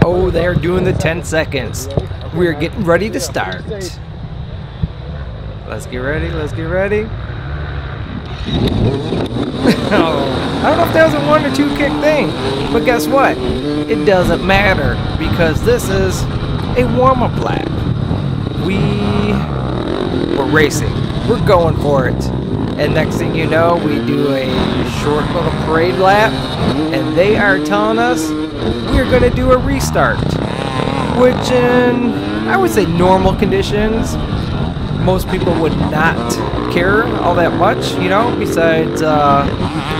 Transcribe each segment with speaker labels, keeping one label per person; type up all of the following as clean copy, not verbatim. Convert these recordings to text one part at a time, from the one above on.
Speaker 1: Oh, they're doing the 10 seconds. We're getting ready to start. Let's get ready. Let's get ready. Oh, I don't know if that was a 1 or 2 kick thing, but guess what? It doesn't matter because this is a warm-up lap. We're racing. We're going for it. And next thing you know, we do a short little parade lap, and they are telling us we're going to do a restart, which in, I would say, normal conditions, most people would not care all that much, you know, besides,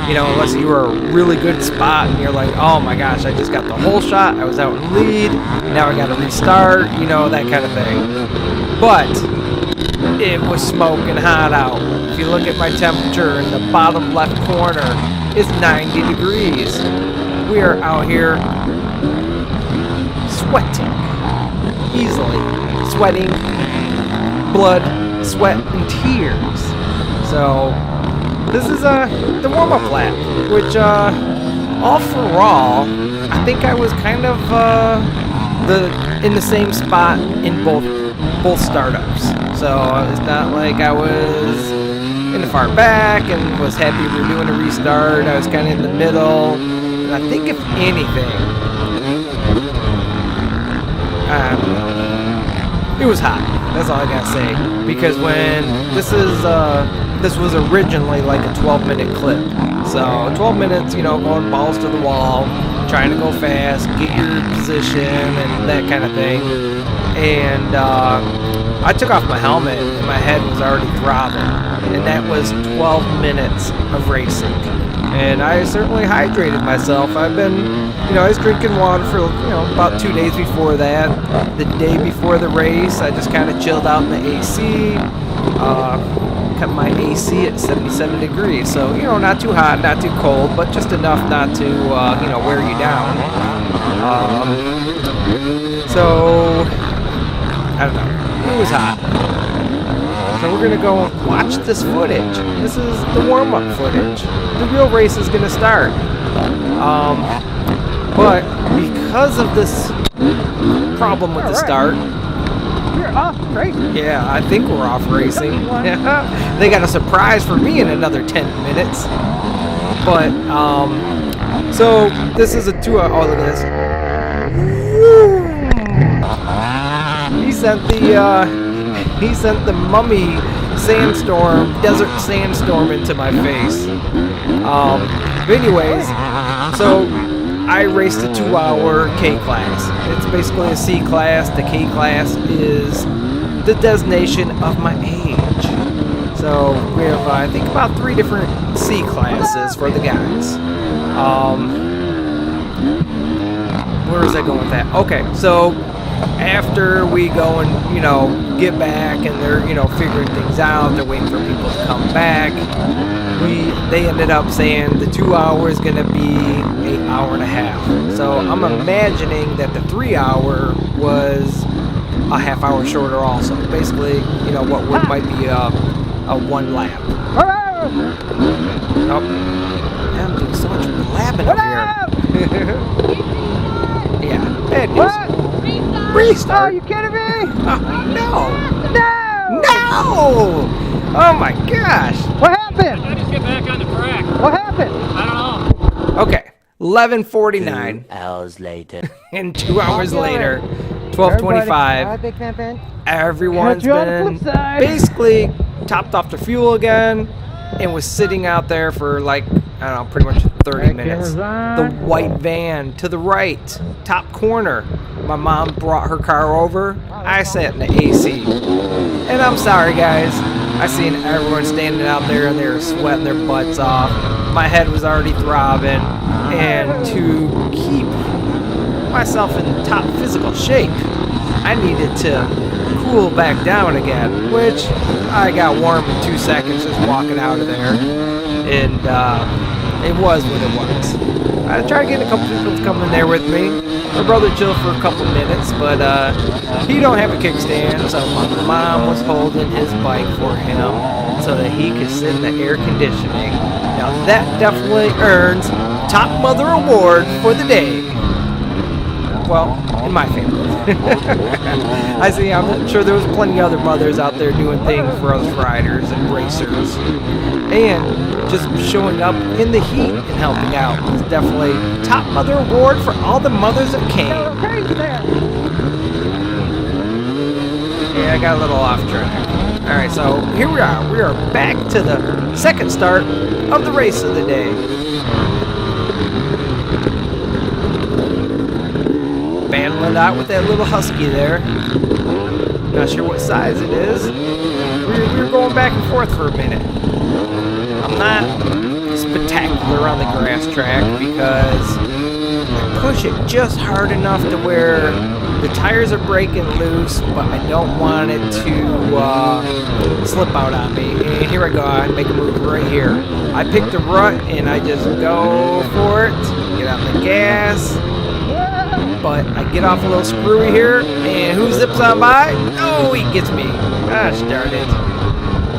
Speaker 1: you know, unless you were a really good spot and you're like, oh my gosh, I just got the whole shot, I was out in lead, now I got to restart, you know, that kind of thing. But it was smoking hot out. If you look at my temperature in the bottom left corner, it's 90 degrees. We are out here sweating, easily sweating, blood, sweat, and tears. So this is the warm-up lap, which all for all, I think I was kind of in the same spot in both startups. So it's not like I was in the far back and was happy we were doing a restart. I was kind of in the middle. And I think if anything, it was hot. That's all I gotta say. Because when this was originally like a 12-minute clip. So 12 minutes, you know, going balls to the wall, trying to go fast, get your position and that kind of thing. And I took off my helmet and my head was already throbbing. And that was 12 minutes of racing. And I certainly hydrated myself. I've been, you know, I was drinking water for, you know, about 2 days before that. The day before the race, I just kind of chilled out in the AC. Kept my AC at 77 degrees. So, you know, not too hot, not too cold, but just enough not to, you know, wear you down. So, I don't know. It was hot. So we're going to go watch this footage. This is the warm-up footage. The real race is going to start. But because of this problem with the start...
Speaker 2: We're off racing.
Speaker 1: Yeah, I think we're off racing. They got a surprise for me in another 10 minutes. But, so this is a 2-hour... Oh, look at this. He sent the mummy sandstorm, desert sandstorm into my face. But anyways, so I raced a 2-hour K class. It's basically a C class. The K class is the designation of my age. So we have, I think, about 3 different C classes for the guys. Where is I going with that? Okay, so after we go and, you know, get back and they're, you know, figuring things out, they're waiting for people to come back, they ended up saying the 2 hours is going to be an hour and a half. So I'm imagining that the 3 hour was a half hour shorter also. Basically, you know, what might be a 1 lap. Oh, I'm doing so much blabbing up here. Yeah, bad news. Restart?
Speaker 2: Are you kidding me?
Speaker 1: Oh, no!
Speaker 2: No!
Speaker 1: No! Oh my gosh!
Speaker 2: What happened?
Speaker 3: I just get back on the track.
Speaker 2: What happened?
Speaker 3: I don't know.
Speaker 1: Okay, 11:49.
Speaker 4: 2 hours later.
Speaker 1: And 2 hours later,
Speaker 2: Everybody,
Speaker 1: 12:25.
Speaker 2: big fan fan.
Speaker 1: Everyone's
Speaker 2: Catch you on the
Speaker 1: been
Speaker 2: flip side.
Speaker 1: basically topped off their fuel again and was sitting out there for like, I don't know, pretty much 30 minutes. The white van to the right, top corner. My mom brought her car over. I sat in the AC. And I'm sorry, guys. I seen everyone standing out there and they were sweating their butts off. My head was already throbbing. And to keep myself in top physical shape, I needed to cool back down again, which I got warm in 2 seconds just walking out of there. And it was what it was. I tried to get a couple people to come in there with me. My brother chilled for a couple minutes, but he don't have a kickstand, so my mom was holding his bike for him so that he could sit in the air conditioning. Now that definitely earns top mother award for the day. Well, in my family. I see, I'm sure there was plenty of other mothers out there doing things for us riders and racers. And just showing up in the heat and helping out was definitely top mother award for all the mothers that came.
Speaker 2: Crazy there.
Speaker 1: Yeah, I got a little off track. Alright, so here we are. We are back to the second start of the race of the day. Battling out with that little husky there. Not sure what size it is. We were going back and forth for a minute. I'm not spectacular on the grass track because I push it just hard enough to where the tires are breaking loose, but I don't want it to slip out on me. And here I go, I make a move right here. I pick the rut and I just go for it, get out the gas. But I get off a little screwy here, and who zips on by? Oh, he gets me. Gosh darn it.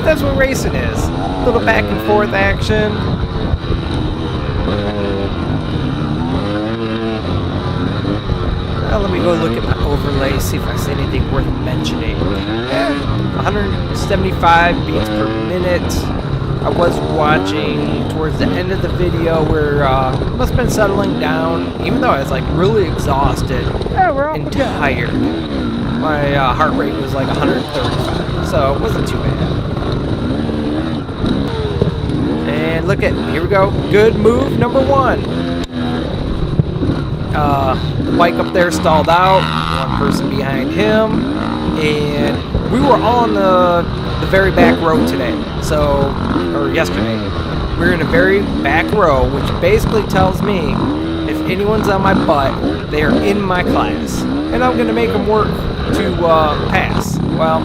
Speaker 1: That's what racing is. A little back and forth action. Well, let me go look at my overlay, see if I see anything worth mentioning. 175 beats per minute. I was watching towards the end of the video where it must have been settling down, even though I was like really exhausted and tired. My heart rate was like 135, so it wasn't too bad. And look at, here we go, good move number one. The bike up there stalled out, one person behind him, and we were all on the very back row today, or yesterday. We're in a very back row, which basically tells me if anyone's on my butt, they are in my class, and I'm going to make them work to pass. Well,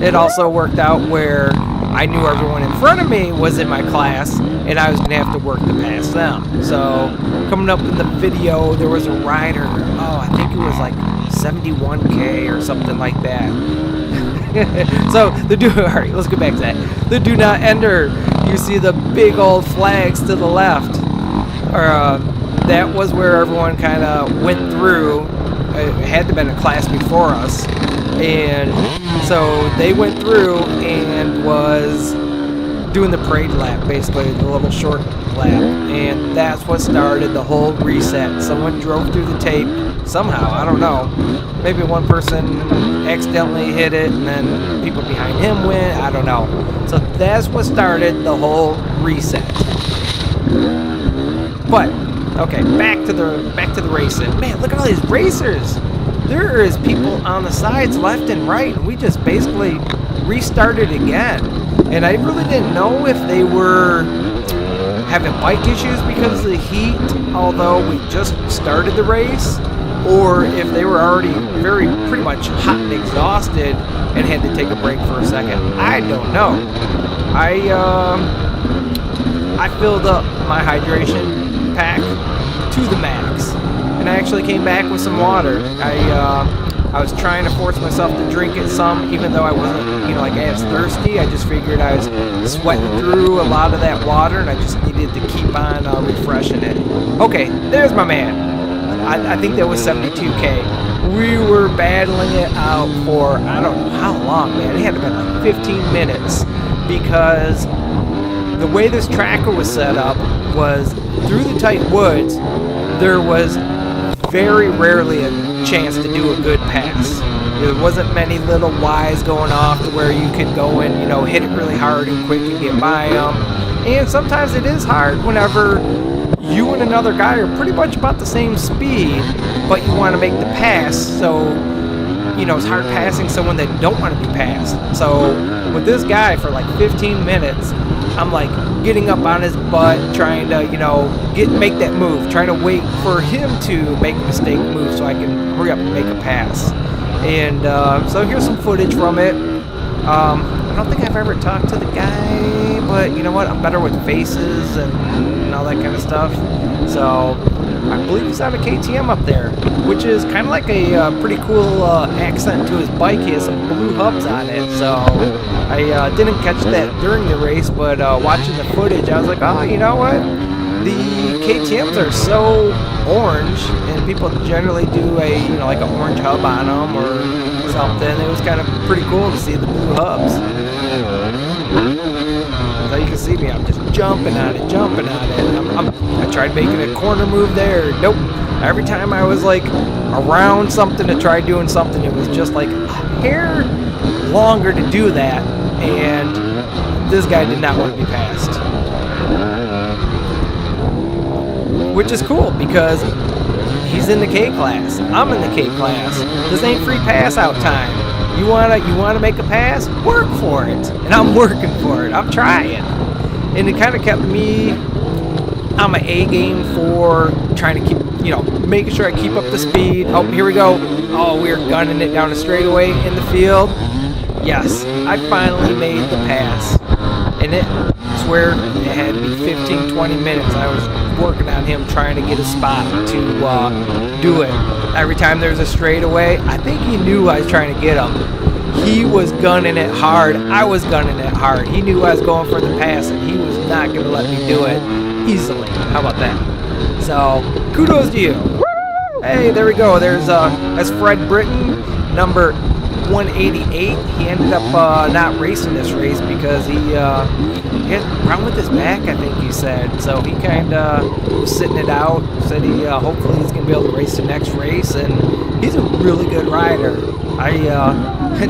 Speaker 1: it also worked out where I knew everyone in front of me was in my class, and I was going to have to work to pass them. So, coming up in the video, there was a rider, I think it was like 71K or something like that. So, alright, let's go back to that. The do not enter, you see the big old flags to the left. That was where everyone kind of went through. It had to have been a class before us. And so they went through and was doing the parade lap, basically, the little short lap. And that's what started the whole reset. Someone drove through the tape somehow, I don't know. Maybe one person accidentally hit it and then people behind him went, I don't know. So that's what started the whole reset. But okay, back to the racing. Man, look at all these racers. There is people on the sides left and right, and we just basically restarted again. And I really didn't know if they were having bike issues because of the heat, although we just started the race, or if they were already pretty much hot and exhausted and had to take a break for a second. I don't know. I filled up my hydration pack to the max, and I actually came back with some water. I was trying to force myself to drink it some, even though I wasn't, like as thirsty. I just figured I was sweating through a lot of that water, and I just needed to keep on refreshing it. Okay, there's my man. I think that was 72K. We were battling it out for, I don't know how long, man. It had to be like 15 minutes, because the way this tracker was set up was through the tight woods, there was very rarely a chance to do a good pass. There wasn't many little Ys going off to where you could go and, hit it really hard and quick and get by them. And sometimes it is hard whenever you and another guy are pretty much about the same speed, but you want to make the pass, so, it's hard passing someone that don't want to be passed. So, with this guy for like 15 minutes, I'm like getting up on his butt, trying to, make that move, trying to wait for him to make a mistake move so I can hurry up and make a pass. And so here's some footage from it. I don't think I've ever talked to the guy, but you know what? I'm better with faces and all that kind of stuff. So I believe he's on a KTM up there, which is kind of like a pretty cool accent to his bike. He has some blue hubs on it. So I didn't catch that during the race, but watching the footage, I was like, oh, you know what? the KTMs are so orange, and people generally do a, you know, like an orange hub on them or something. It was kind of pretty cool to see the blue hubs. So you can see me, I'm just jumping on it, jumping on it. I tried making a corner move there. Nope. Every time I was like around something to try doing something, it was just like a hair longer to do that. And this guy did not want to be passed. Which is cool because he's in the K class. I'm in the K class. This ain't free pass out time. You wanna make a pass? Work for it. And I'm working for it. I'm trying. And it kind of kept me on my A game for trying to keep, you know, making sure I keep up the speed. Oh, here we go. Oh, we're gunning it down a straightaway in the field. Yes, I finally made the pass. And I swear it had to be 15, 20 minutes. I was working on him trying to get a spot to do it. Every time there's a straightaway, I think he knew I was trying to get him. He was gunning it hard. I was gunning it hard. He knew I was going for the pass, and he was not going to let me do it easily. How about that? So, kudos to you. Hey, there we go. That's Fred Britton, number 188. He ended up not racing this race because he had a problem with his back, I think he said. So he kind of was sitting it out. Said he hopefully he's going to be able to race the next race, and he's a really good rider. I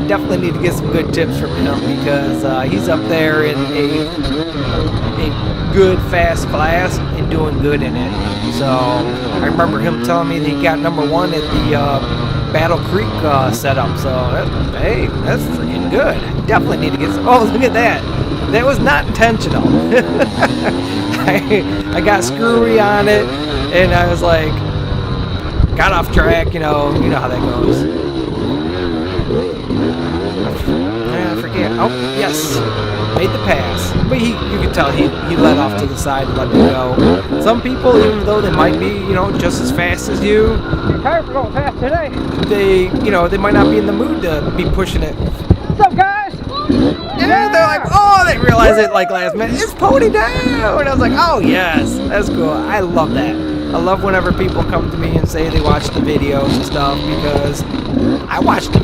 Speaker 1: definitely need to get some good tips from him because he's up there in a good fast class and doing good in it. So I remember him telling me that he got number 1 at the Battle Creek setup, so hey, that's freaking good. Definitely need to get some. Oh, look at that. That was not intentional. I got screwy on it, and I was like, got off track, you know how that goes. I forget. Oh, yes. Made the pass. But you could tell he let off to the side and let me go. Some people, even though they might be, just as fast as you,
Speaker 2: You're tired for going fast today.
Speaker 1: they might not be in the mood to be pushing it.
Speaker 2: What's up, guys?
Speaker 1: Yeah, they're like, oh, they realize it like last minute. It's pony down. And I was like, oh, yes. That's cool. I love that. I love whenever people come to me and say they watch the videos and stuff because I watch the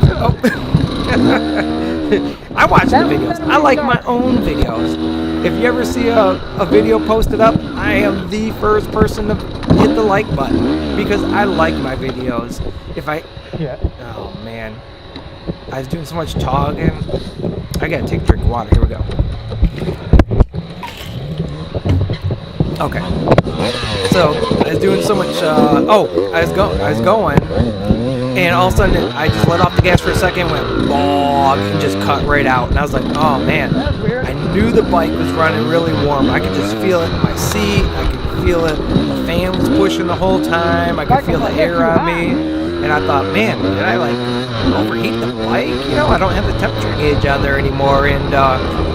Speaker 1: I watch the videos. I like my own videos. If you ever see a video posted up, I am the first person to hit the like button because I like my videos. Oh man, I was doing so much talking. I gotta take a drink of water. Here we go. Okay. So I was doing so much. I was going, and all of a sudden I just let off the gas for a second, went bog, and just cut right out. And I was like, oh man, I knew the bike was running really warm. I could just feel it in my seat. I could feel it. The fan was pushing the whole time. I could feel the air on me, and I thought, man, did I like overheat the bike? I don't have the temperature gauge on there anymore, and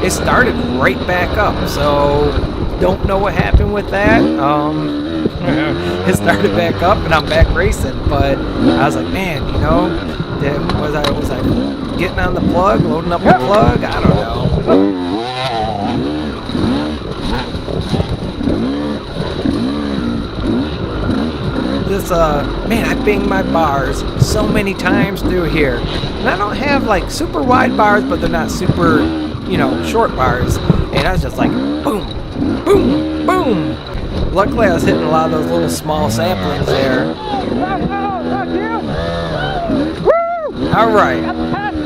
Speaker 1: it started right back up. So don't know what happened with that. It started back up and I'm back racing, but I was like, man, was I getting on the plug, loading up the plug? I don't know. This man, I banged my bars so many times through here, and I don't have like super wide bars, but they're not super, short bars. And I was just like, boom, boom, boom. Luckily, I was hitting a lot of those little small saplings there. All right.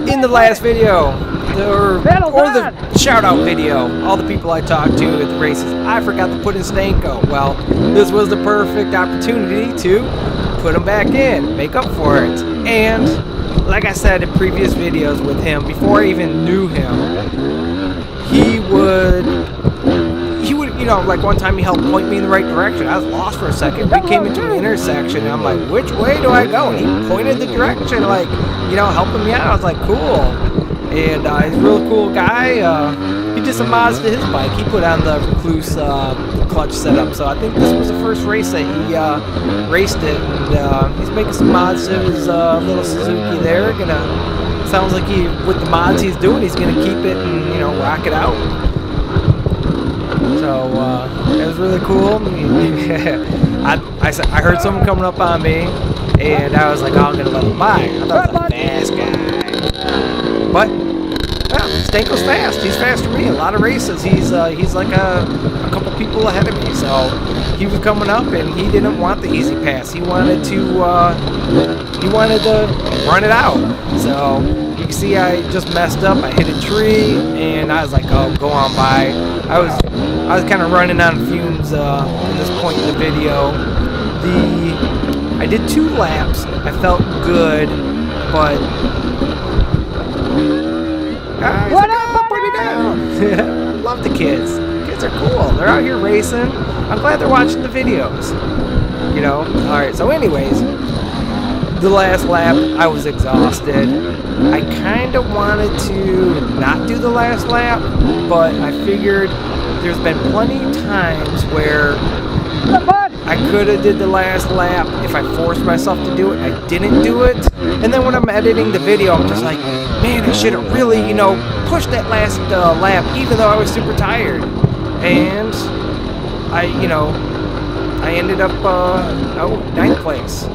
Speaker 1: In the last video, or the shout-out video, all the people I talked to at the races, I forgot to put in Stanko. Well, this was the perfect opportunity to put him back in, make up for it. And like I said in previous videos with him, before I even knew him, he would, like one time he helped point me in the right direction. I was lost for a second. We came into an intersection, and I'm like, which way do I go? And he pointed the direction, like, helping me out. I was like, cool. And he's a real cool guy. He did some mods to his bike. He put on the Recluse clutch setup. So I think this was the first race that he raced it. And he's making some mods to his little Suzuki there. Sounds like with the mods he's doing, he's gonna keep it and rock it out. So it was really cool. I heard someone coming up on me, and I was like, oh, I'm gonna let him by. I thought it was a fast guy, but Stanko's fast. He's faster than me. A lot of races. He's like a couple people ahead of me. So he was coming up, and he didn't want the easy pass. He wanted to run it out. So you can see I just messed up. I hit a tree, and I was like, oh, go on by. I was kind of running on fumes at this point in the video. I did 2 laps. I felt good, but
Speaker 2: What up,
Speaker 1: put it down. Love the kids. Kids are cool. They're out here racing. I'm glad they're watching the videos. You know. All right. So, anyways, the last lap, I was exhausted. I kind of wanted to not do the last lap, but I figured there's been plenty of times where I could have did the last lap if I forced myself to do it. I didn't do it. And then when I'm editing the video, I'm just like, man, I should have really, pushed that last lap, even though I was super tired. And I ended up, 9th place.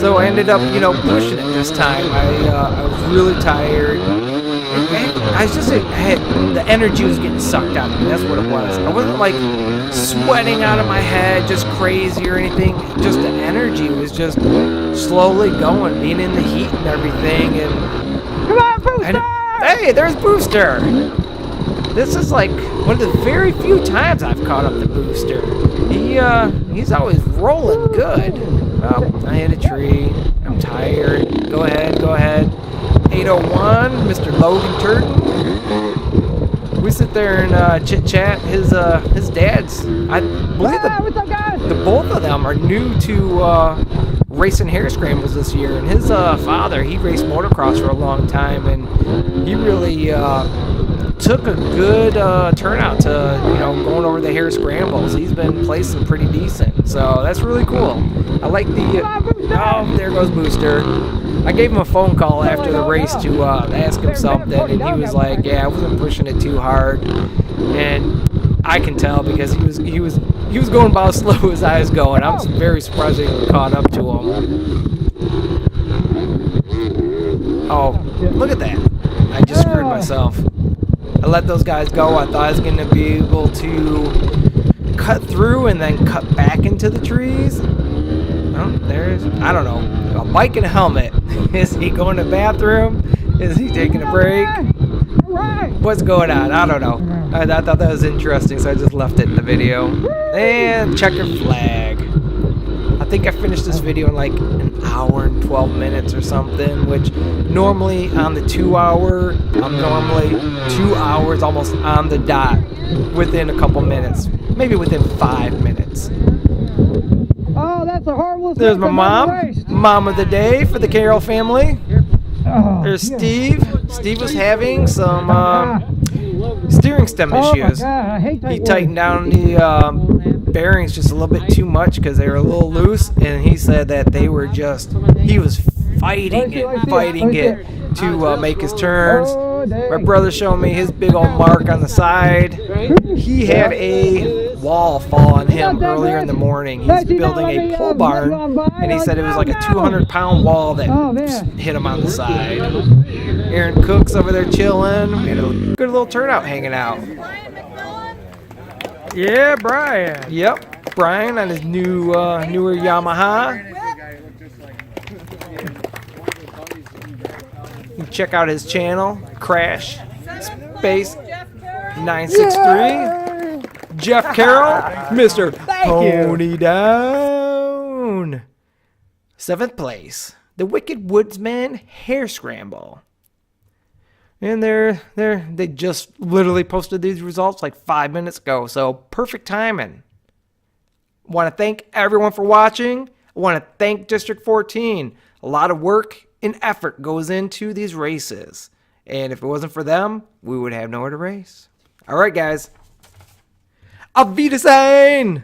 Speaker 1: So I ended up, pushing it this time. I was really tired. The energy was getting sucked out of me. That's what it was. I wasn't like sweating out of my head, just crazy or anything. Just the energy was just slowly going, being in the heat and everything. And
Speaker 2: Come on, Booster!
Speaker 1: hey, there's Booster. This is like one of the very few times I've caught up to Booster. He's always rolling good. Oh, I hit a tree. I'm tired. Go ahead. 801, Mr. Logan Turton. We sit there and chit chat. His dad's, I believe
Speaker 2: What's up, guys?
Speaker 1: the both of them are new to racing hare scrambles this year. And his father, he raced motocross for a long time, and he really took a good turnout to going over the hare scrambles. He's been placing pretty decent, so that's really cool. I like the oh, there goes Booster. I gave him a phone call after the race to ask him something, and he was like, yeah, I wasn't pushing it too hard. And I can tell because he was going about as slow as I was going. I'm very surprised he caught up to him. Oh, look at that. I just screwed myself. I let those guys go. I thought I was going to be able to cut through and then cut back into the trees. Oh, there's, I don't know, a bike and a helmet. Is he going to the bathroom? Is he taking a break? What's going on? I don't know. I thought that was interesting, so I just left it in the video. And checkered flag. I think I finished this video in like an hour and 12 minutes or something, which normally on the 2 hour, I'm normally 2 hours almost on the dot within a couple minutes, maybe within 5 minutes.
Speaker 2: Oh, that's a horrible thing.
Speaker 1: There's my mom of the day for the Carroll family. There's Steve. Steve was having some steering stem issues. He tightened down the bearings just a little bit too much because they were a little loose, and he said that he was fighting it to make his turns. My brother showed me his big old mark on the side. He had a wall fall on him earlier in the morning. He's building a pole barn, and he said it was like a 200-pound wall that hit him on the side. Aaron Cook's over there chilling. Good little turnout hanging out.
Speaker 2: Yeah, Brian.
Speaker 1: Yep, Brian on his newer Yamaha. You can check out his channel, Crash Space 963. Jeff Carroll, Mr. Pony Down. 7th place, the Wicked Woodsman Hare Scramble. And they just literally posted these results like 5 minutes ago, so perfect timing. Want to thank everyone for watching. I want to thank District 14. A lot of work and effort goes into these races. And if it wasn't for them, we would have nowhere to race. All right, guys. Auf Wiedersehen!